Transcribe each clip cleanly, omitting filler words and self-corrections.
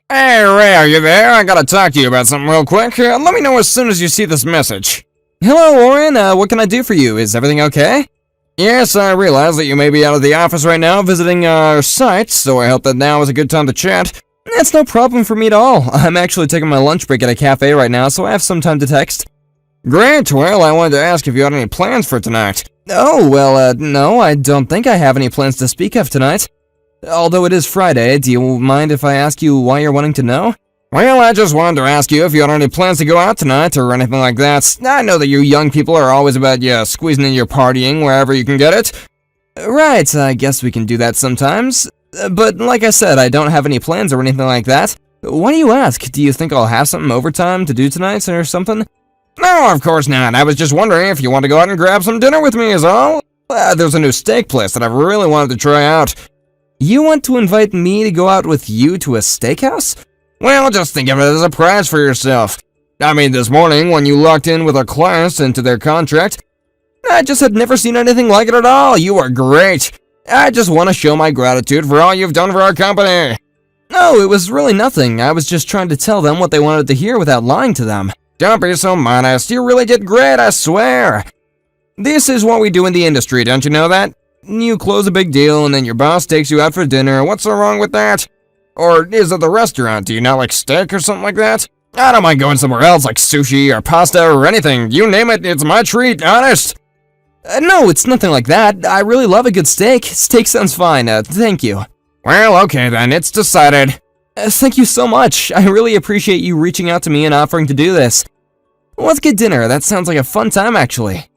Hey, Ray, are you there? I gotta talk to you about something real quick. Let me know as soon as you see this message. Hello, Warren. What can I do for you? Is everything okay? Yes, I realize that you may be out of the office right now visiting our site, so I hope that now is a good time to chat. That's no problem for me at all. I'm actually taking my lunch break at a cafe right now, so I have some time to text. Great, well, I wanted to ask if you had any plans for tonight. Oh, well, no, I don't think I have any plans to speak of tonight. Although it is Friday, do you mind if I ask you why you're wanting to know? Well, I just wanted to ask you if you had any plans to go out tonight or anything like that. I know that you young people are always about, squeezing in your partying wherever you can get it. Right, I guess we can do that sometimes. But like I said, I don't have any plans or anything like that. Why do you ask? Do you think I'll have something overtime to do tonight or something? No, of course not. I was just wondering if you want to go out and grab some dinner with me is all. There's a new steak place that I've really wanted to try out. You want to invite me to go out with you to a steakhouse? Well, just think of it as a prize for yourself. I mean, this morning, when you locked in with our clients into their contract, I just had never seen anything like it at all. You are great. I just want to show my gratitude for all you've done for our company. No, it was really nothing. I was just trying to tell them what they wanted to hear without lying to them. Don't be so modest. You really did great, I swear. This is what we do in the industry, don't you know that? You close a big deal and then your boss takes you out for dinner. What's so wrong with that? Or is it the restaurant? Do you not like steak or something like that? I don't mind going somewhere else like sushi or pasta or anything. You name it, it's my treat, honest. No, it's nothing like that. I really love a good steak. Steak sounds fine. Thank you. Well, okay then, it's decided. Thank you so much. I really appreciate you reaching out to me and offering to do this. Let's get dinner. That sounds like a fun time, actually.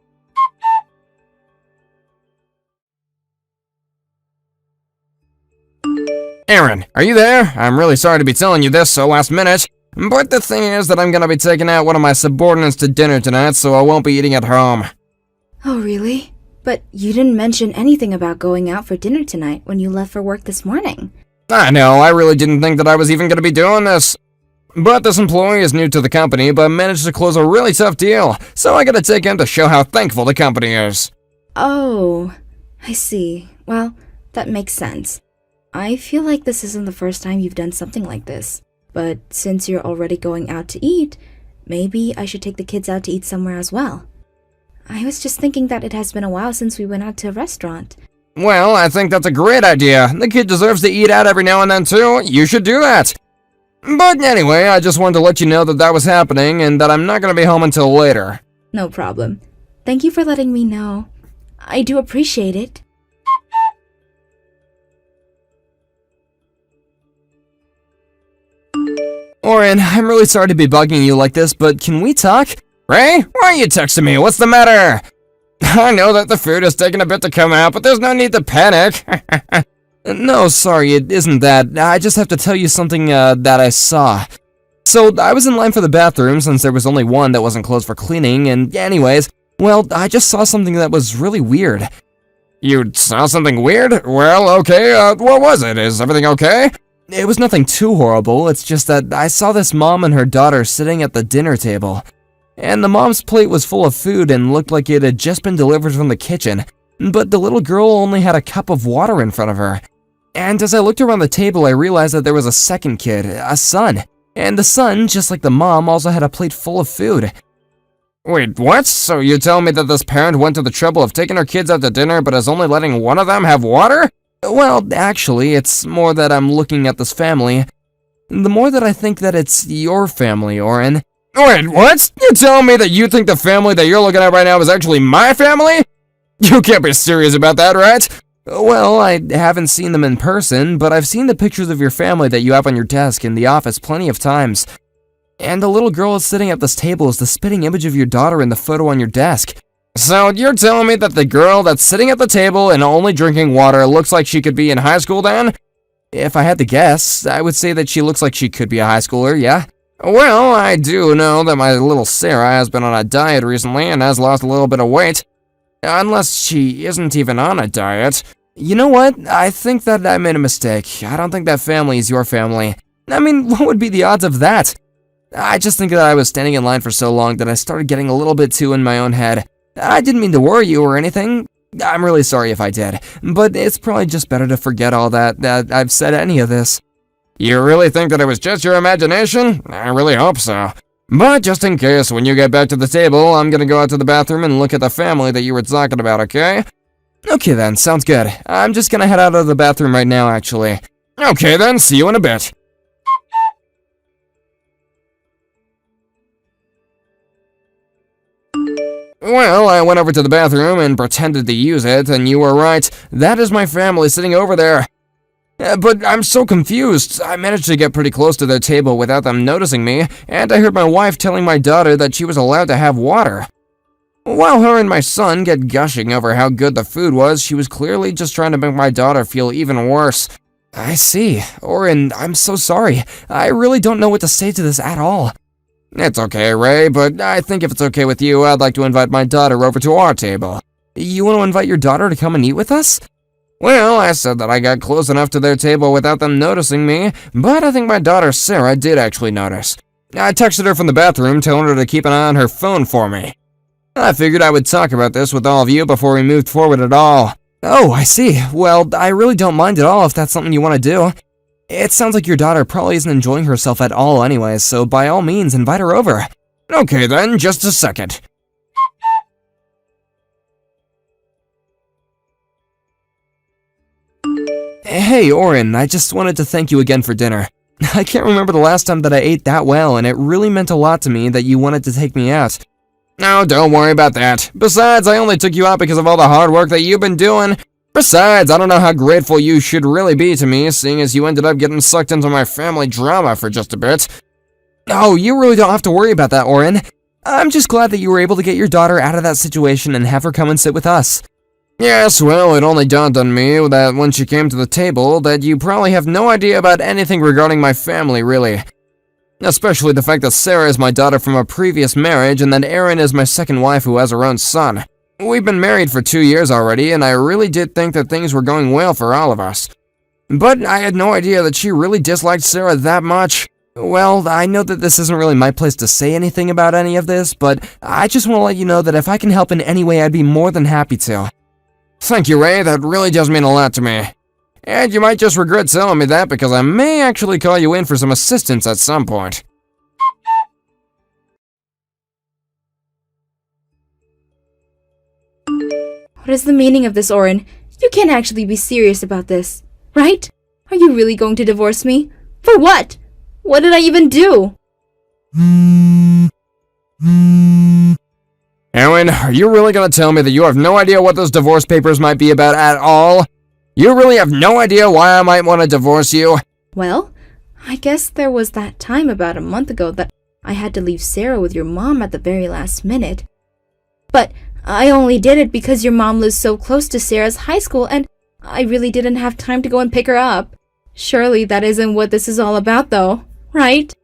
Aaron, are you there? I'm really sorry to be telling you this so last minute, but the thing is that I'm gonna be taking out one of my subordinates to dinner tonight, so I won't be eating at home. Oh, really? But you didn't mention anything about going out for dinner tonight when you left for work this morning. I know, I really didn't think that I was even gonna be doing this. But this employee is new to the company, but managed to close a really tough deal, so I gotta take him to show how thankful the company is. Oh, I see. Well, that makes sense. I feel like this isn't the first time you've done something like this. But since you're already going out to eat, maybe I should take the kids out to eat somewhere as well. I was just thinking that it has been a while since we went out to a restaurant. Well, I think that's a great idea. The kid deserves to eat out every now and then too. You should do that. But anyway, I just wanted to let you know that that was happening and that I'm not gonna be home until later. No problem. Thank you for letting me know. I do appreciate it. Oren, I'm really sorry to be bugging you like this, but can we talk? Ray, why are you texting me? What's the matter? I know that the food is taking a bit to come out, but there's no need to panic. No, sorry, it isn't that. I just have to tell you something that I saw. So, I was in line for the bathroom since there was only one that wasn't closed for cleaning, and anyways, well, I just saw something that was really weird. You saw something weird? Well, okay, what was it? Is everything okay? It was nothing too horrible, it's just that I saw this mom and her daughter sitting at the dinner table. And the mom's plate was full of food and looked like it had just been delivered from the kitchen, but the little girl only had a cup of water in front of her. And as I looked around the table, I realized that there was a second kid, a son. And the son, just like the mom, also had a plate full of food. Wait, what? So you tell me that this parent went to the trouble of taking her kids out to dinner but is only letting one of them have water? Well, actually, it's more that I'm looking at this family. The more that I think that it's your family, Oren. Wait, what? You telling me that you think the family that you're looking at right now is actually my family? You can't be serious about that, right? Well, I haven't seen them in person, but I've seen the pictures of your family that you have on your desk in the office plenty of times. And the little girl sitting at this table is the spitting image of your daughter in the photo on your desk. So you're telling me that the girl that's sitting at the table and only drinking water looks like she could be in high school then? If I had to guess, I would say that she looks like she could be a high schooler, yeah? Well, I do know that my little Sarah has been on a diet recently and has lost a little bit of weight. Unless she isn't even on a diet. You know what? I think that I made a mistake. I don't think that family is your family. I mean, what would be the odds of that? I just think that I was standing in line for so long that I started getting a little bit too in my own head. I didn't mean to worry you or anything. I'm really sorry if I did, but it's probably just better to forget all that I've said any of this. You really think that it was just your imagination? I really hope so. But just in case, when you get back to the table, I'm gonna go out to the bathroom and look at the family that you were talking about, okay? Okay then, sounds good. I'm just gonna head out of the bathroom right now, actually. Okay then, see you in a bit. Well, I went over to the bathroom and pretended to use it, and you were right. That is my family sitting over there. But I'm so confused. I managed to get pretty close to their table without them noticing me, and I heard my wife telling my daughter that she was allowed to have water. While her and my son get gushing over how good the food was, she was clearly just trying to make my daughter feel even worse. I see. Orin, I'm so sorry. I really don't know what to say to this at all. It's okay, Ray, but I think if it's okay with you, I'd like to invite my daughter over to our table. You want to invite your daughter to come and eat with us? Well, I said that I got close enough to their table without them noticing me, but I think my daughter Sarah did actually notice. I texted her from the bathroom, telling her to keep an eye on her phone for me. I figured I would talk about this with all of you before we moved forward at all. Oh, I see. Well, I really don't mind at all if that's something you want to do. It sounds like your daughter probably isn't enjoying herself at all anyways, so by all means, invite her over. Okay then, just a second. Hey, Orin, I just wanted to thank you again for dinner. I can't remember the last time that I ate that well, and it really meant a lot to me that you wanted to take me out. No, don't worry about that. Besides, I only took you out because of all the hard work that you've been doing. Besides, I don't know how grateful you should really be to me, seeing as you ended up getting sucked into my family drama for just a bit. Oh, you really don't have to worry about that, Orin. I'm just glad that you were able to get your daughter out of that situation and have her come and sit with us. Yes, well, it only dawned on me that when she came to the table, that you probably have no idea about anything regarding my family, really. Especially the fact that Sarah is my daughter from a previous marriage, and that Erin is my second wife who has her own son. We've been married for 2 years already, and I really did think that things were going well for all of us. But I had no idea that she really disliked Sarah that much. Well, I know that this isn't really my place to say anything about any of this, but I just want to let you know that if I can help in any way, I'd be more than happy to. Thank you, Ray, that really does mean a lot to me. And you might just regret telling me that because I may actually call you in for some assistance at some point. What is the meaning of this, Orin? You can't actually be serious about this, right? Are you really going to divorce me? For what? What did I even do? Erin, are you really gonna tell me that you have no idea what those divorce papers might be about at all? You really have no idea why I might want to divorce you? Well, I guess there was that time about a month ago that I had to leave Sarah with your mom at the very last minute. But I only did it because your mom lives so close to Sarah's high school and I really didn't have time to go and pick her up. Surely that isn't what this is all about though, right?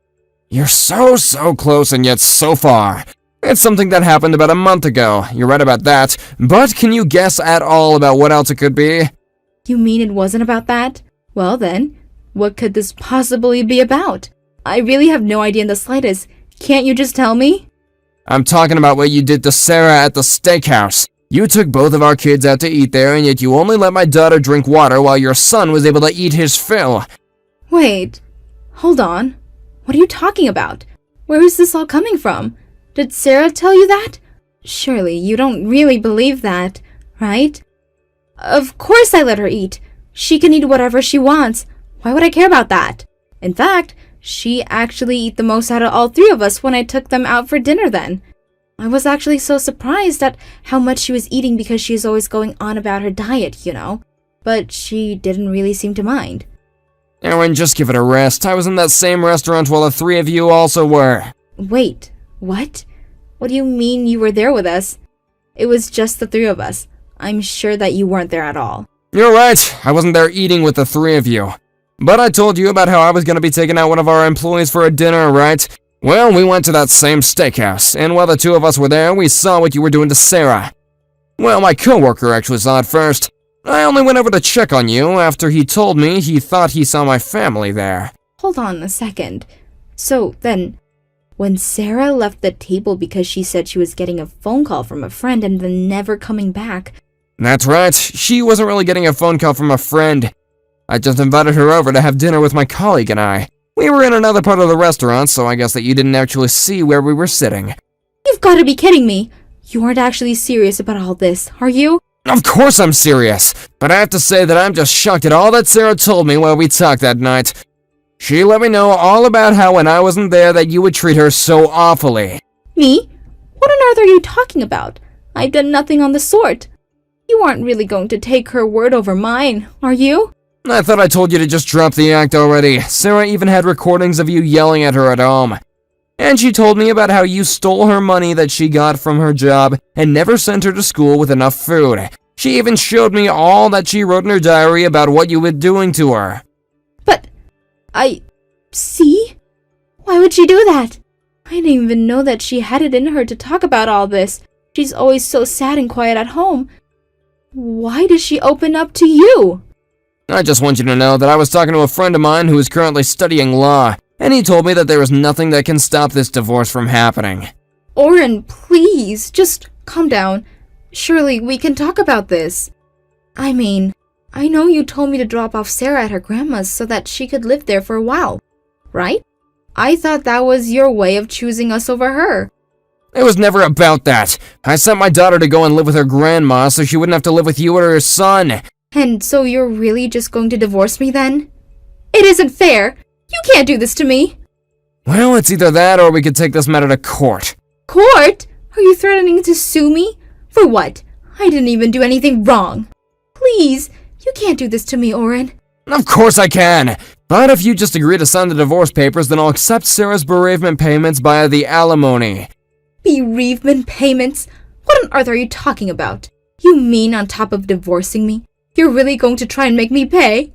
You're so close and yet so far. It's something that happened about a month ago. You're right about that. But can you guess at all about what else it could be? You mean it wasn't about that? Well then, what could this possibly be about? I really have no idea in the slightest. Can't you just tell me? I'm talking about what you did to Sarah at the steakhouse. You took both of our kids out to eat there, and yet you only let my daughter drink water while your son was able to eat his fill. Wait, hold on. What are you talking about? Where is this all coming from? Did Sarah tell you that? Surely you don't really believe that, right? Of course I let her eat. She can eat whatever she wants. Why would I care about that? In fact, she actually ate the most out of all three of us when I took them out for dinner then. I was actually so surprised at how much she was eating because she's always going on about her diet, you know. But she didn't really seem to mind. Erin, just give it a rest. I was in that same restaurant while the three of you also were. Wait, what? What do you mean you were there with us? It was just the three of us. I'm sure that you weren't there at all. You're right. I wasn't there eating with the three of you. But I told you about how I was going to be taking out one of our employees for a dinner, right? Well, we went to that same steakhouse, and while the two of us were there, we saw what you were doing to Sarah. Well, my coworker actually saw it first. I only went over to check on you after he told me he thought he saw my family there. Hold on a second. So then, when Sarah left the table because she said she was getting a phone call from a friend and then never coming back... That's right. She wasn't really getting a phone call from a friend. I just invited her over to have dinner with my colleague and I. We were in another part of the restaurant, so I guess that you didn't actually see where we were sitting. You've got to be kidding me. You aren't actually serious about all this, are you? Of course I'm serious, but I have to say that I'm just shocked at all that Sarah told me while we talked that night. She let me know all about how when I wasn't there that you would treat her so awfully. Me? What on earth are you talking about? I've done nothing on the sort. You aren't really going to take her word over mine, are you? I thought I told you to just drop the act already. Sarah even had recordings of you yelling at her at home. And she told me about how you stole her money that she got from her job and never sent her to school with enough food. She even showed me all that she wrote in her diary about what you were doing to her. But, see? Why would she do that? I didn't even know that she had it in her to talk about all this. She's always so sad and quiet at home. Why does she open up to you? I just want you to know that I was talking to a friend of mine who is currently studying law, and he told me that there is nothing that can stop this divorce from happening. Oren, please, just calm down. Surely we can talk about this. I mean, I know you told me to drop off Sarah at her grandma's so that she could live there for a while, right? I thought that was your way of choosing us over her. It was never about that. I sent my daughter to go and live with her grandma so she wouldn't have to live with you or her son. And so you're really just going to divorce me then? It isn't fair. You can't do this to me. Well, it's either that or we could take this matter to court. Court? Are you threatening to sue me? For what? I didn't even do anything wrong. Please, you can't do this to me, Oren. Of course I can. But if you just agree to sign the divorce papers, then I'll accept Sarah's bereavement payments via the alimony. Bereavement payments? What on earth are you talking about? You mean on top of divorcing me, you're really going to try and make me pay?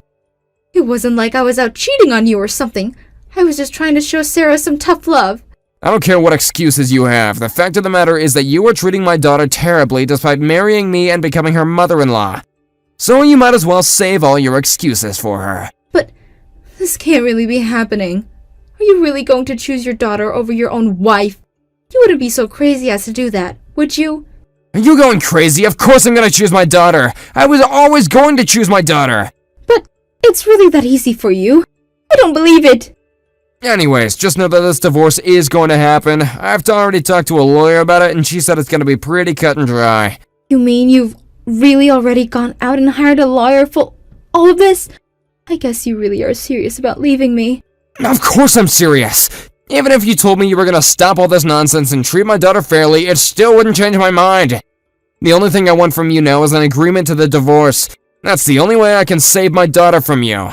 It wasn't like I was out cheating on you or something. I was just trying to show Sarah some tough love. I don't care what excuses you have. The fact of the matter is that you are treating my daughter terribly despite marrying me and becoming her mother-in-law. So you might as well save all your excuses for her. But this can't really be happening. Are you really going to choose your daughter over your own wife? You wouldn't be so crazy as to do that, would you? Are you going crazy? Of course I'm gonna choose my daughter. I was always going to choose my daughter. But it's really that easy for you. I don't believe it. Anyways, just know that this divorce is going to happen. I've already talked to a lawyer about it and she said it's gonna be pretty cut and dry. You mean you've really already gone out and hired a lawyer for all of this? I guess you really are serious about leaving me. Of course I'm serious. Even if you told me you were gonna stop all this nonsense and treat my daughter fairly, it still wouldn't change my mind. The only thing I want from you now is an agreement to the divorce. That's the only way I can save my daughter from you.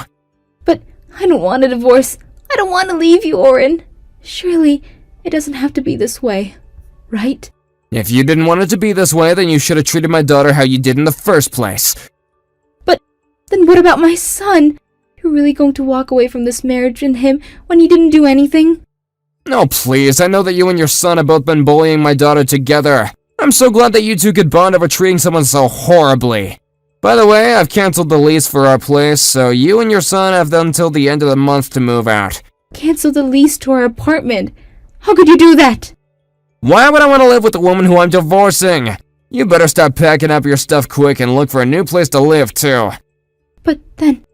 But I don't want a divorce. I don't want to leave you, Oren. Surely it doesn't have to be this way, right? If you didn't want it to be this way, then you should have treated my daughter how you did in the first place. But then what about my son? You're really going to walk away from this marriage and him when he didn't do anything? No, please, I know that you and your son have both been bullying my daughter together. I'm so glad that you two could bond over treating someone so horribly. By the way, I've canceled the lease for our place, so you and your son have until the end of the month to move out. Cancel the lease to our apartment? How could you do that? Why would I want to live with the woman who I'm divorcing? You better start packing up your stuff quick and look for a new place to live, too. But then,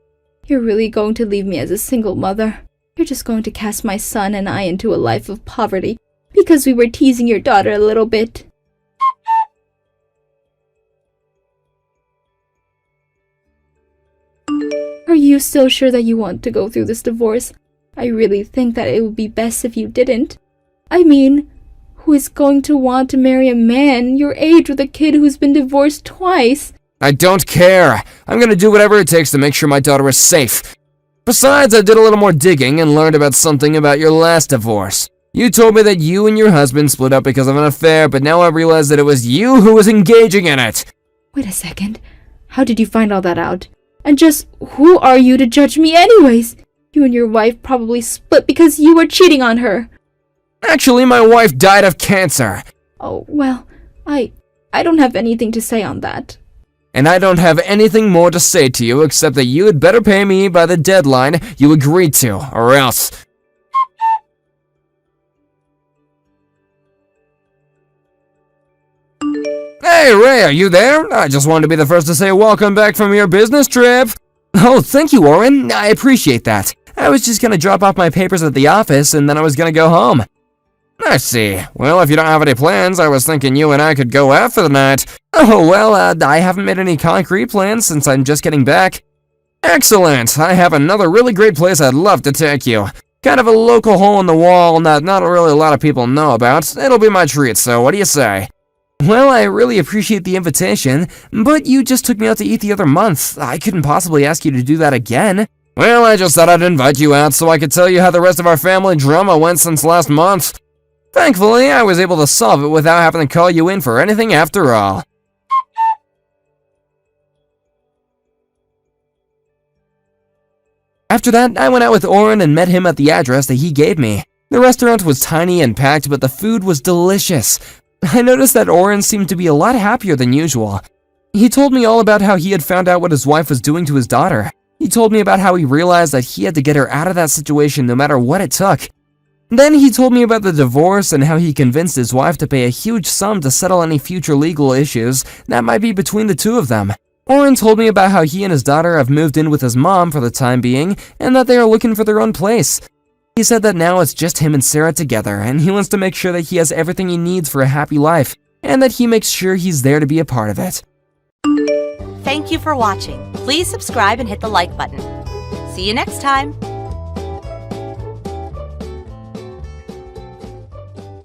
you're really going to leave me as a single mother? You're just going to cast my son and I into a life of poverty because we were teasing your daughter a little bit. Are you still sure that you want to go through this divorce? I really think that it would be best if you didn't. I mean, who is going to want to marry a man your age with a kid who's been divorced twice? I don't care. I'm gonna do whatever it takes to make sure my daughter is safe. Besides, I did a little more digging and learned about something about your last divorce. You told me that you and your husband split up because of an affair, but now I realize that it was you who was engaging in it. Wait a second. How did you find all that out? And just who are you to judge me anyways? You and your wife probably split because you were cheating on her. Actually, my wife died of cancer. Oh, well, I don't have anything to say on that. And I don't have anything more to say to you except that you had better pay me by the deadline you agreed to, or else. Hey, Ray, are you there? I just wanted to be the first to say welcome back from your business trip. Oh, thank you, Oren. I appreciate that. I was just gonna drop off my papers at the office and then I was gonna go home. I see. Well, if you don't have any plans, I was thinking you and I could go out for the night. Oh, well, I haven't made any concrete plans since I'm just getting back. Excellent. I have another really great place I'd love to take you. Kind of a local hole in the wall that not really a lot of people know about. It'll be my treat, so what do you say? Well, I really appreciate the invitation, but you just took me out to eat the other month. I couldn't possibly ask you to do that again. Well, I just thought I'd invite you out so I could tell you how the rest of our family drama went since last month. Thankfully, I was able to solve it without having to call you in for anything after all. After that, I went out with Oren and met him at the address that he gave me. The restaurant was tiny and packed, but the food was delicious. I noticed that Oren seemed to be a lot happier than usual. He told me all about how he had found out what his wife was doing to his daughter. He told me about how he realized that he had to get her out of that situation no matter what it took. Then he told me about the divorce and how he convinced his wife to pay a huge sum to settle any future legal issues that might be between the two of them. Oren told me about how he and his daughter have moved in with his mom for the time being and that they are looking for their own place. He said that now it's just him and Sarah together and he wants to make sure that he has everything he needs for a happy life and that he makes sure he's there to be a part of it. Thank you for watching. Please subscribe and hit the like button. See you next time.